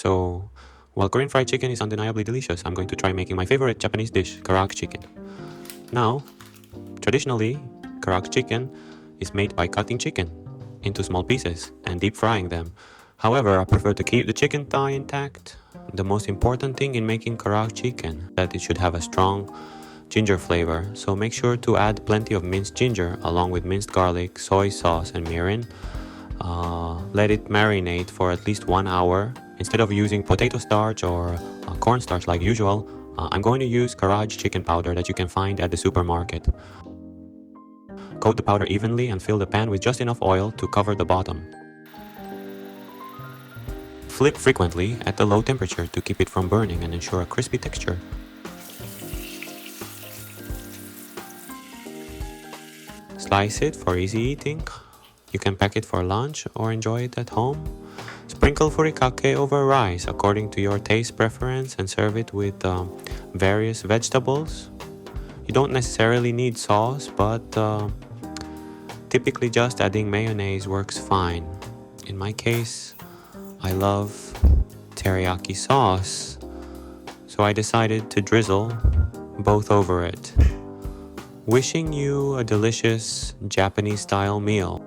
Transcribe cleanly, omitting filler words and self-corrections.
So, while Korean fried chicken is undeniably delicious, I'm going to try making my favorite Japanese dish, Karaage Chicken. Now, traditionally, Karaage Chicken is made by cutting chicken into small pieces and deep frying them. However, I prefer to keep the chicken thigh intact. The most important thing in making Karaage Chicken is that it should have a strong ginger flavor, so make sure to add plenty of minced ginger along with minced garlic, soy sauce, and mirin. Let it marinate for at least 1 hour. Instead of using potato starch or cornstarch like usual, I'm going to use Karaage chicken powder that you can find at the supermarket. Coat the powder evenly and fill the pan with just enough oil to cover the bottom. Flip frequently at the low temperature to keep it from burning and ensure a crispy texture. Slice it for easy eating. You can pack it for lunch or enjoy it at home. Sprinkle furikake over rice according to your taste preference and serve it with various vegetables. You don't necessarily need sauce, but typically just adding mayonnaise works fine. In my case, I love teriyaki sauce, so I decided to drizzle both over it. Wishing you a delicious Japanese-style meal.